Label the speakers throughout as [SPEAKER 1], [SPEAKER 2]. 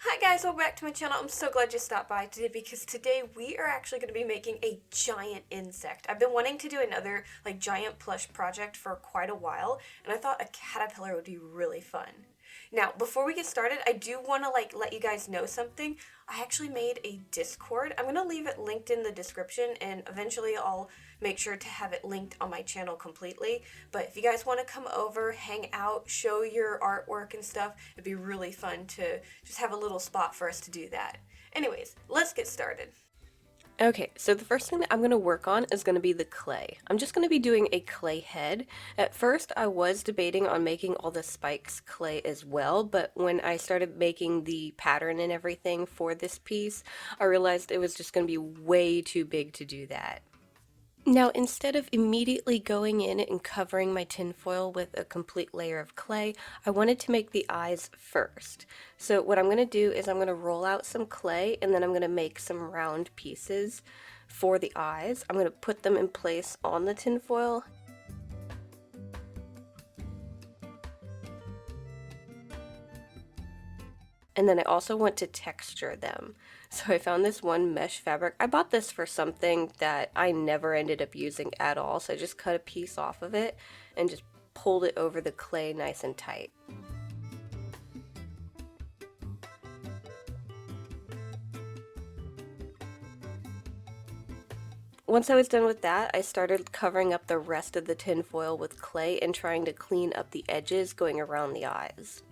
[SPEAKER 1] Hi guys, welcome back to my channel. I'm so glad you stopped by today because today we are actually going to be making a giant insect. I've been wanting to do another giant plush project for quite a while, and I thought a caterpillar would be really fun. Now, before we get started, I do want to let you guys know something. I actually made a Discord. I'm going to leave it linked in the description, and eventually I'll make sure to have it linked on my channel completely. But if you guys want to come over, hang out, show your artwork and stuff, it'd be really fun to just have a little spot for us to do that. Anyways, let's get started. Okay, so the first thing that I'm going to work on is going to be the clay. I'm just going to be doing a clay head. At first, I was debating on making all the spikes clay as well, but when I started making the pattern and everything for this piece, I realized it was just going to be way too big to do that. Now, instead of immediately going in and covering my tinfoil with a complete layer of clay, I wanted to make the eyes first. So what I'm going to do is I'm going to roll out some clay and then I'm going to make some round pieces for the eyes. I'm going to put them in place on the tinfoil. And then I also want to texture them. So I found this one mesh fabric. I bought this for something that I never ended up using at all. So I just cut a piece off of it and just pulled it over the clay nice and tight. Once I was done with that, I started covering up the rest of the tinfoil with clay and trying to clean up the edges going around the eyes.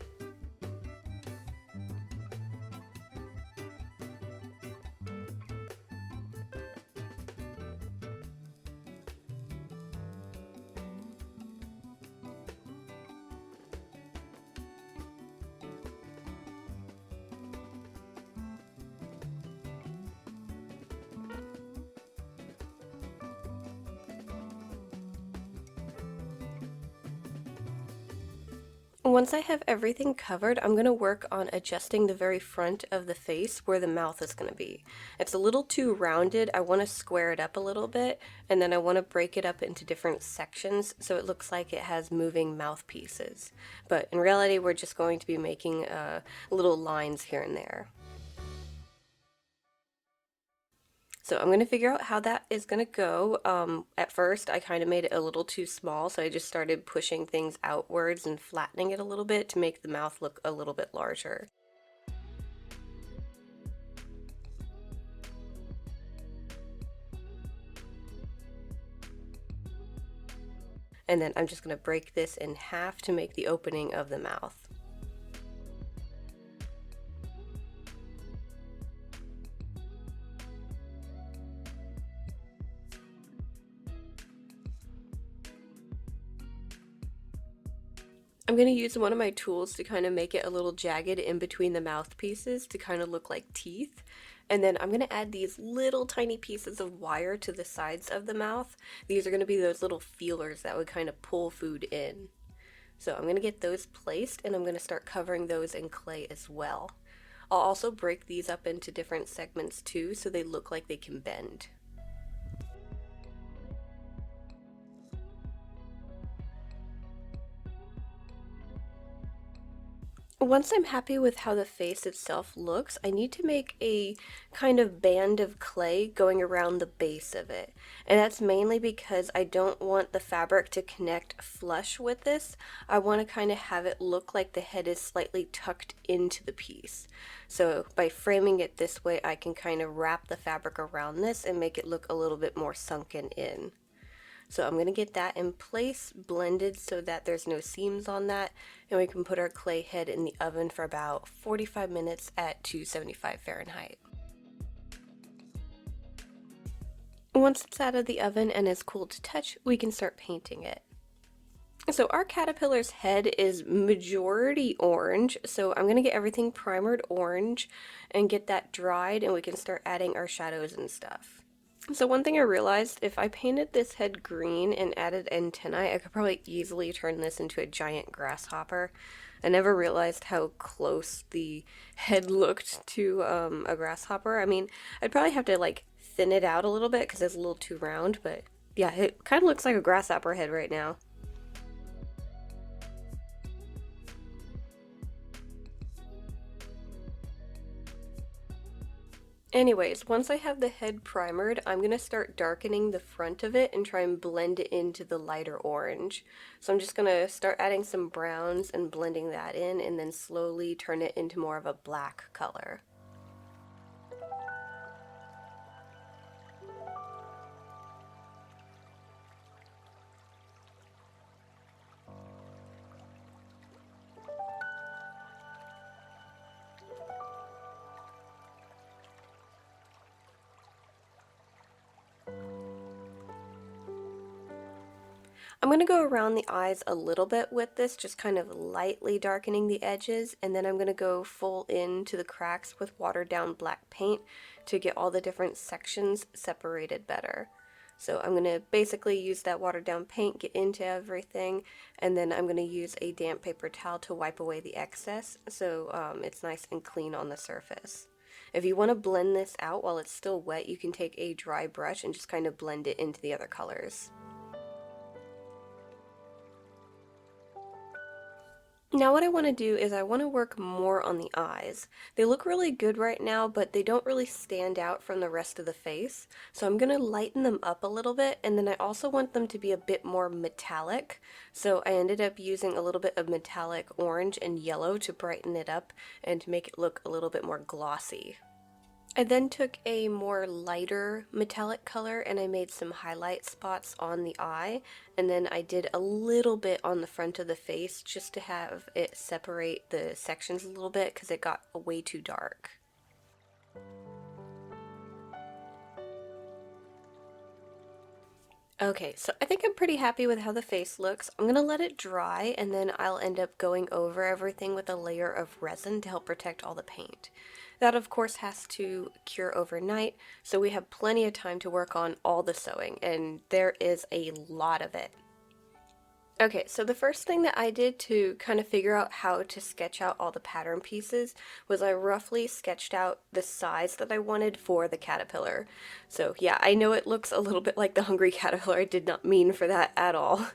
[SPEAKER 1] Once I have everything covered, I'm going to work on adjusting the very front of the face where the mouth is going to be. It's a little too rounded. I want to square it up a little bit, and then I want to break it up into different sections so it looks like it has moving mouth pieces. But in reality, we're just going to be making little lines here and there. So I'm going to figure out how that is going to go. At first, I kind of made it a little too small, so I just started pushing things outwards and flattening it a little bit to make the mouth look a little bit larger. And then I'm just going to break this in half to make the opening of the mouth. I'm going to use one of my tools to kind of make it a little jagged in between the mouthpieces to kind of look like teeth. And then I'm going to add these little tiny pieces of wire to the sides of the mouth. These are going to be those little feelers that would kind of pull food in. So I'm going to get those placed and I'm going to start covering those in clay as well. I'll also break these up into different segments too so they look like they can bend. Once I'm happy with how the face itself looks, I need to make a kind of band of clay going around the base of it. And that's mainly because I don't want the fabric to connect flush with this. I want to kind of have it look like the head is slightly tucked into the piece. So by framing it this way, I can kind of wrap the fabric around this and make it look a little bit more sunken in. So I'm going to get that in place, blended so that there's no seams on that, and we can put our clay head in the oven for about 45 minutes at 275 Fahrenheit. Once it's out of the oven and is cool to touch, we can start painting it. So our caterpillar's head is majority orange, so I'm going to get everything primered orange and get that dried, and we can start adding our shadows and stuff. So one thing I realized, if I painted this head green and added antennae, I could probably easily turn this into a giant grasshopper. I never realized how close the head looked to a grasshopper. I mean, I'd probably have to thin it out a little bit because it's a little too round, but yeah, it kind of looks like a grasshopper head right now. Anyways, once I have the head primered, I'm going to start darkening the front of it and try and blend it into the lighter orange. So I'm just going to start adding some browns and blending that in, and then slowly turn it into more of a black color. I'm going to go around the eyes a little bit with this, just kind of lightly darkening the edges, and then I'm going to go full into the cracks with watered down black paint to get all the different sections separated better. So I'm going to basically use that watered down paint, get into everything, and then I'm going to use a damp paper towel to wipe away the excess so it's nice and clean on the surface. If you want to blend this out while it's still wet, you can take a dry brush and just kind of blend it into the other colors. Now what I want to do is I want to work more on the eyes. They look really good right now, but they don't really stand out from the rest of the face. So I'm going to lighten them up a little bit, and then I also want them to be a bit more metallic. So I ended up using a little bit of metallic orange and yellow to brighten it up and to make it look a little bit more glossy. I then took a more lighter metallic color and I made some highlight spots on the eye, and then I did a little bit on the front of the face just to have it separate the sections a little bit because it got way too dark. Okay, so I think I'm pretty happy with how the face looks. I'm gonna let it dry and then I'll end up going over everything with a layer of resin to help protect all the paint. That of course has to cure overnight, so we have plenty of time to work on all the sewing, and there is a lot of it. Okay, so the first thing that I did to kind of figure out how to sketch out all the pattern pieces was I roughly sketched out the size that I wanted for the caterpillar. So yeah, I know it looks a little bit like the hungry caterpillar. I did not mean for that at all.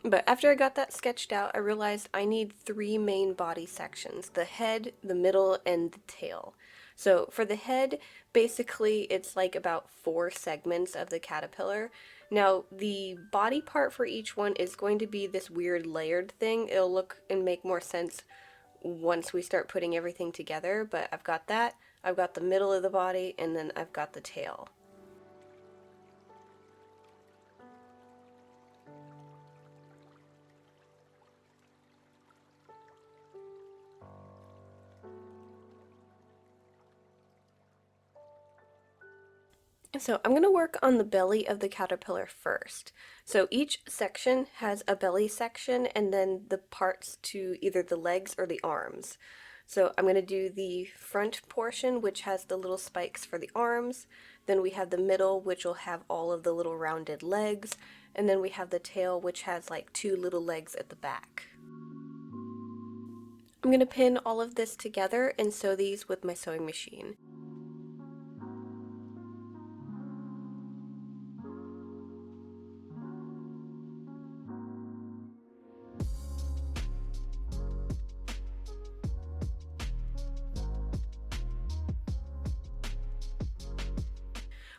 [SPEAKER 1] But after I got that sketched out, I realized I need three main body sections: the head, the middle, and the tail. So for the head, basically it's like about 4 segments of the caterpillar. Now the body part for each one is going to be this weird layered thing. It'll look and make more sense once we start putting everything together, but I've got that, I've got the middle of the body, and then I've got the tail. So I'm going to work on the belly of the caterpillar first. So each section has a belly section and then the parts to either the legs or the arms. So I'm going to do the front portion, which has the little spikes for the arms. Then we have the middle, which will have all of the little rounded legs. And then we have the tail, which has like 2 little legs at the back. I'm going to pin all of this together and sew these with my sewing machine.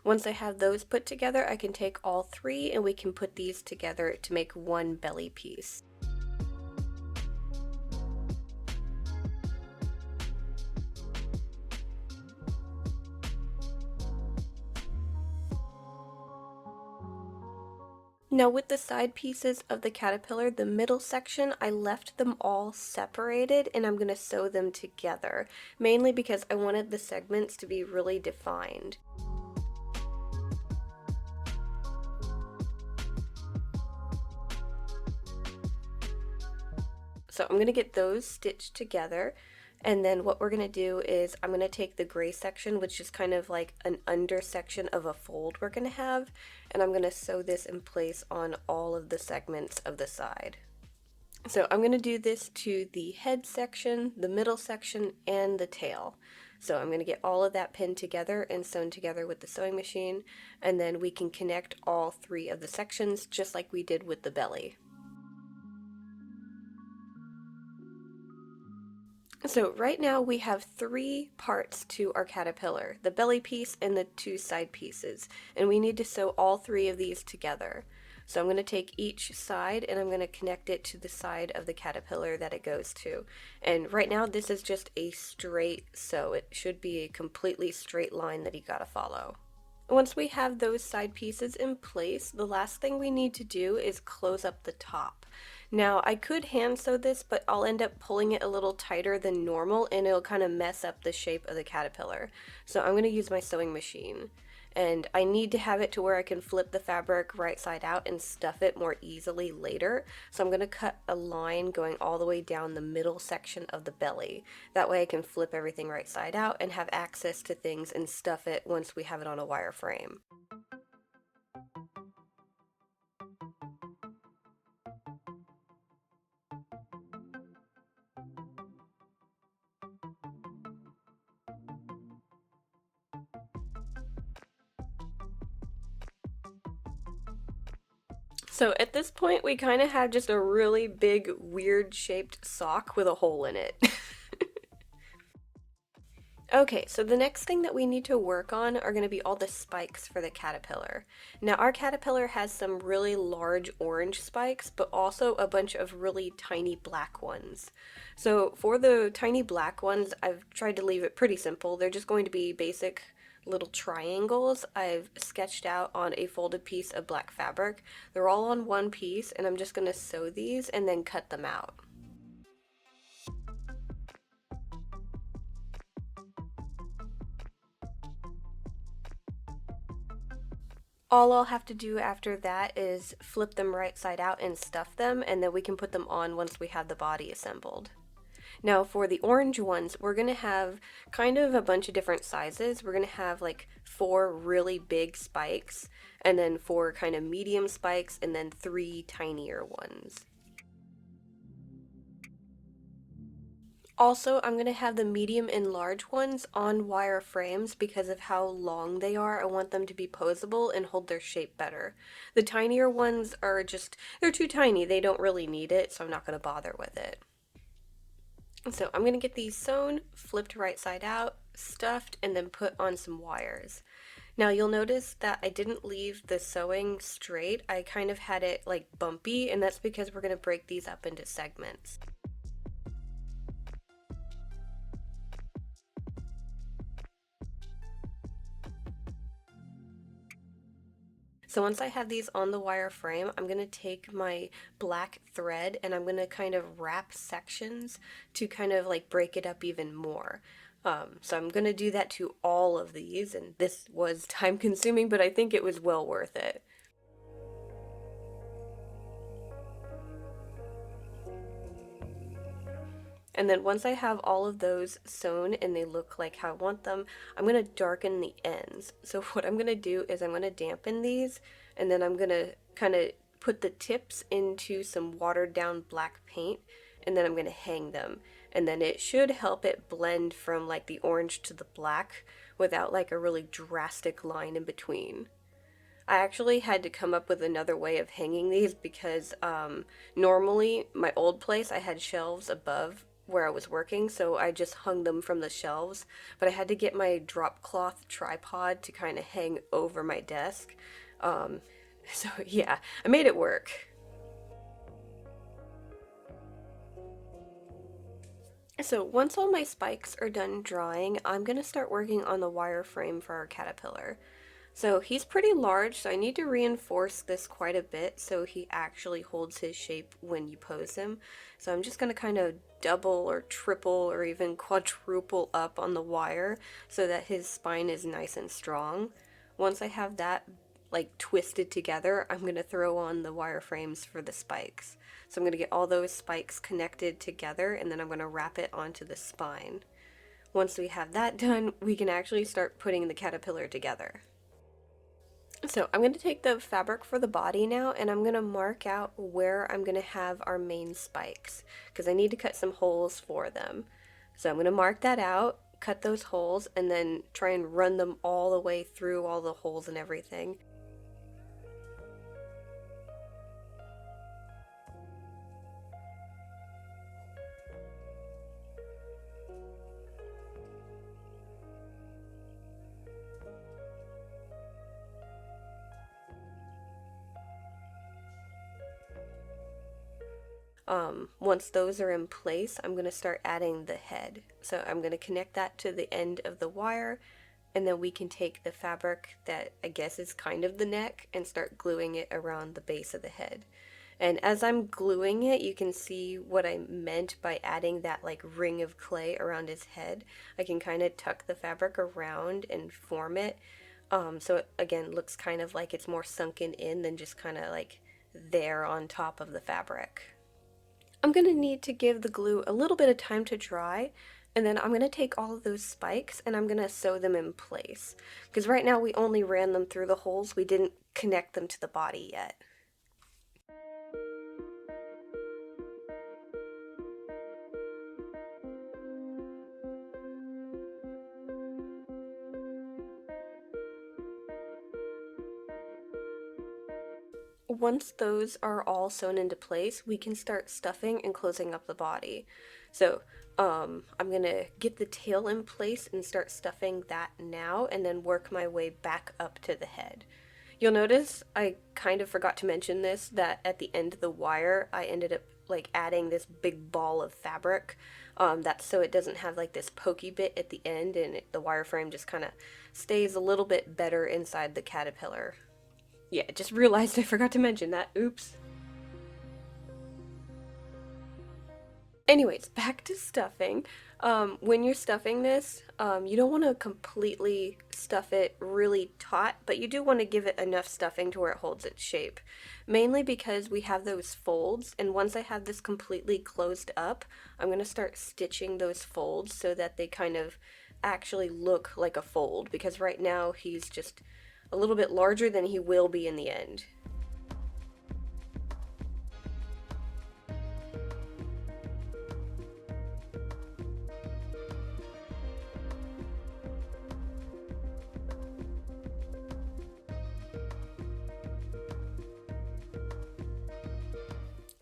[SPEAKER 1] Once I have those put together, I can take all 3 and we can put these together to make one belly piece. Now with the side pieces of the caterpillar, the middle section, I left them all separated and I'm going to sew them together, mainly because I wanted the segments to be really defined. So I'm going to get those stitched together, and then what we're going to do is I'm going to take the gray section, which is kind of like an under section of a fold we're going to have, and I'm going to sew this in place on all of the segments of the side. So I'm going to do this to the head section, the middle section, and the tail. So I'm going to get all of that pinned together and sewn together with the sewing machine, and then we can connect all 3 of the sections just like we did with the belly. So right now we have 3 parts to our caterpillar, the belly piece and the 2 side pieces, and we need to sew all 3 of these together. So I'm going to take each side and I'm going to connect it to the side of the caterpillar that it goes to. And right now this is just a straight sew. It should be a completely straight line that you gotta follow. Once we have those side pieces in place, the last thing we need to do is close up the top. Now, I could hand sew this, but I'll end up pulling it a little tighter than normal and it'll kind of mess up the shape of the caterpillar. So I'm going to use my sewing machine. And I need to have it to where I can flip the fabric right side out and stuff it more easily later. So I'm going to cut a line going all the way down the middle section of the belly. That way I can flip everything right side out and have access to things and stuff it once we have it on a wire frame. So at this point, we kind of have just a really big, weird shaped sock with a hole in it. Okay, so the next thing that we need to work on are going to be all the spikes for the caterpillar. Now our caterpillar has some really large orange spikes, but also a bunch of really tiny black ones. So for the tiny black ones, I've tried to leave it pretty simple. They're just going to be basic little triangles I've sketched out on a folded piece of black fabric. They're all on one piece, and I'm just going to sew these and then cut them out. All I'll have to do after that is flip them right side out and stuff them, and then we can put them on once we have the body assembled. Now for the orange ones, we're going to have kind of a bunch of different sizes. We're going to have like 4 really big spikes, and then 4 kind of medium spikes, and then 3 tinier ones. Also, I'm going to have the medium and large ones on wire frames because of how long they are. I want them to be poseable and hold their shape better. The tinier ones are just, they're too tiny. They don't really need it, so I'm not going to bother with it. So I'm going to get these sewn, flipped right side out, stuffed, and then put on some wires. Now you'll notice that I didn't leave the sewing straight. I kind of had it like bumpy, and that's because we're going to break these up into segments. So once I have these on the wire frame, I'm going to take my black thread and I'm going to kind of wrap sections to kind of like break it up even more. So I'm going to do that to all of these, and this was time consuming, but I think it was well worth it. And then once I have all of those sewn and they look like how I want them, I'm going to darken the ends. So what I'm going to do is I'm going to dampen these, and then I'm going to kind of put the tips into some watered down black paint, and then I'm going to hang them. And then it should help it blend from like the orange to the black without like a really drastic line in between. I actually had to come up with another way of hanging these because normally my old place I had shelves above where I was working, so I just hung them from the shelves, but I had to get my drop cloth tripod to kind of hang over my desk. So yeah, I made it work. So once all my spikes are done drying, I'm going to start working on the wire frame for our caterpillar. So he's pretty large, so I need to reinforce this quite a bit so he actually holds his shape when you pose him. So I'm just going to kind of double or triple or even quadruple up on the wire so that his spine is nice and strong. Once I have that like twisted together, I'm going to throw on the wire frames for the spikes. So I'm going to get all those spikes connected together, and then I'm going to wrap it onto the spine. Once we have that done, we can actually start putting the caterpillar together. So I'm going to take the fabric for the body now, and I'm going to mark out where I'm going to have our main spikes because I need to cut some holes for them. So I'm going to mark that out, cut those holes, and then try and run them all the way through all the holes and everything. Once those are in place, I'm going to start adding the head. So I'm going to connect that to the end of the wire, and then we can take the fabric that I guess is kind of the neck and start gluing it around the base of the head. And as I'm gluing it, you can see what I meant by adding that like ring of clay around his head. I can kind of tuck the fabric around and form it. So it, again, looks kind of like it's more sunken in than just kind of like there on top of the fabric. I'm going to need to give the glue a little bit of time to dry, and then I'm going to take all of those spikes and I'm going to sew them in place. Because right now we only ran them through the holes, we didn't connect them to the body yet. Once those are all sewn into place, we can start stuffing and closing up the body. So I'm gonna get the tail in place and start stuffing that now, and then work my way back up to the head. You'll notice I kind of forgot to mention this, that at the end of the wire I ended up like adding this big ball of fabric. That's so it doesn't have like this pokey bit at the end, and the wireframe just kind of stays a little bit better inside the caterpillar. Yeah, I just realized I forgot to mention that. Oops. Anyways, back to stuffing. When you're stuffing this, you don't want to completely stuff it really taut, but you do want to give it enough stuffing to where it holds its shape. Mainly because we have those folds, and once I have this completely closed up, I'm going to start stitching those folds so that they kind of actually look like a fold, because right now he's just a little bit larger than he will be in the end.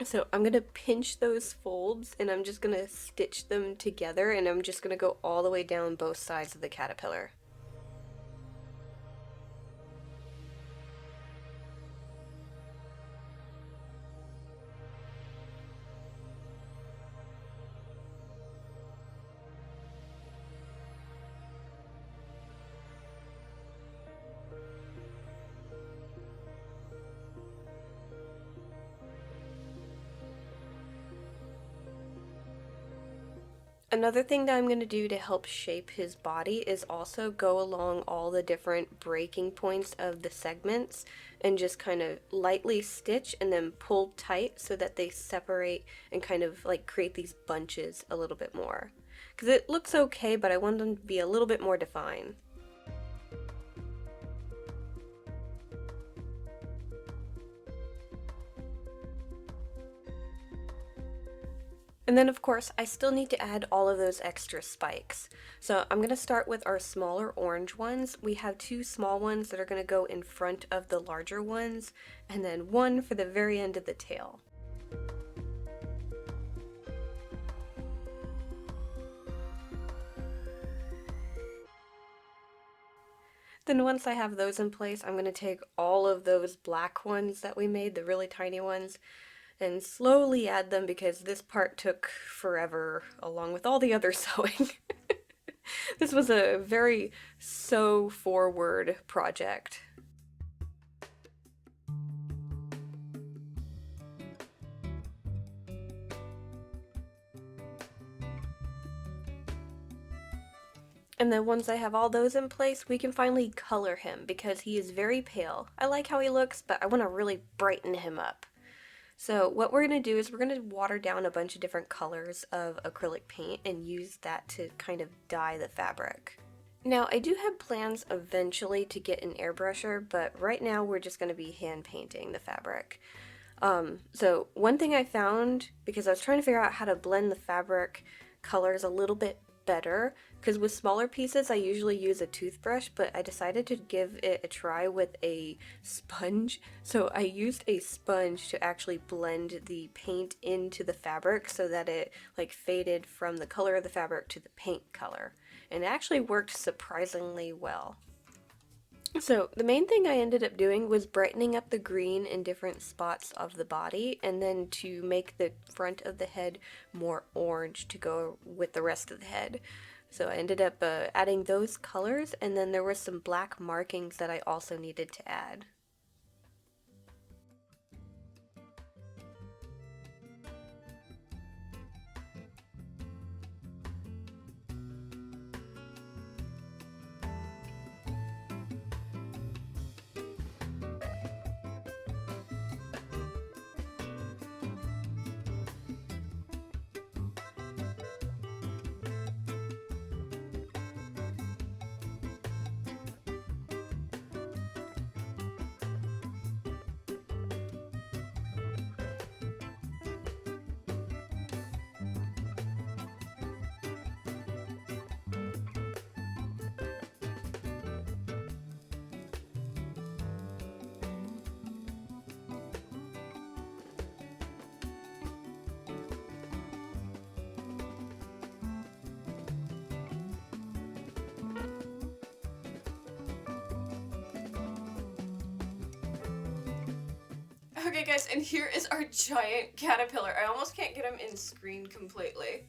[SPEAKER 1] So I'm going to pinch those folds and I'm just going to stitch them together, and I'm just going to go all the way down both sides of the caterpillar. Another thing that I'm going to do to help shape his body is also go along all the different breaking points of the segments and just kind of lightly stitch and then pull tight so that they separate and kind of like create these bunches a little bit more. Because it looks okay, but I want them to be a little bit more defined. And then of course I still need to add all of those extra spikes. So I'm going to start with our smaller orange ones. We have two small ones that are going to go in front of the larger ones, and then one for the very end of the tail. Then once I have those in place, I'm going to take all of those black ones that we made, the really tiny ones, and slowly add them because this part took forever along with all the other sewing. This was a very sew forward project. And then once I have all those in place, we can finally color him because he is very pale. I like how he looks, but I want to really brighten him up. So what we're going to do is we're going to water down a bunch of different colors of acrylic paint and use that to kind of dye the fabric. Now I do have plans eventually to get an airbrusher, but right now we're just going to be hand painting the fabric. So one thing I found, because I was trying to figure out how to blend the fabric colors a little bit better, because with smaller pieces I usually use a toothbrush, but I decided to give it a try with a sponge. So I used a sponge to actually blend the paint into the fabric so that it like faded from the color of the fabric to the paint color, and it actually worked surprisingly well. So the main thing I ended up doing was brightening up the green in different spots of the body, and then to make the front of the head more orange to go with the rest of the head. So I ended up adding those colors, and then there were some black markings that I also needed to add. Okay guys, and here is our giant caterpillar. I almost can't get him in screen completely.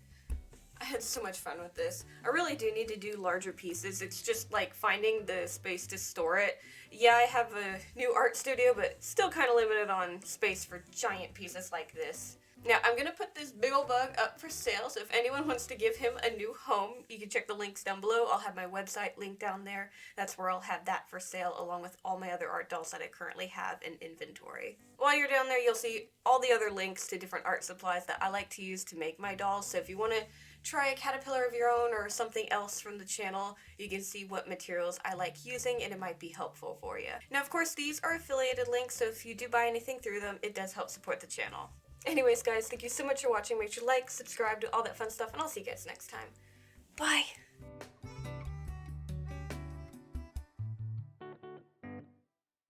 [SPEAKER 1] I had so much fun with this. I really do need to do larger pieces. It's just like finding the space to store it. Yeah, I have a new art studio, but still kind of limited on space for giant pieces like this. Now, I'm going to put this big ol' bug up for sale, so if anyone wants to give him a new home, you can check the links down below. I'll have my website linked down there. That's where I'll have that for sale, along with all my other art dolls that I currently have in inventory. While you're down there, you'll see all the other links to different art supplies that I like to use to make my dolls, so if you want to try a caterpillar of your own or something else from the channel, you can see what materials I like using and it might be helpful for you. Now, of course, these are affiliated links, so if you do buy anything through them, it does help support the channel. Anyways, guys, thank you so much for watching. Make sure to like, subscribe, do all that fun stuff, and I'll see you guys next time. Bye!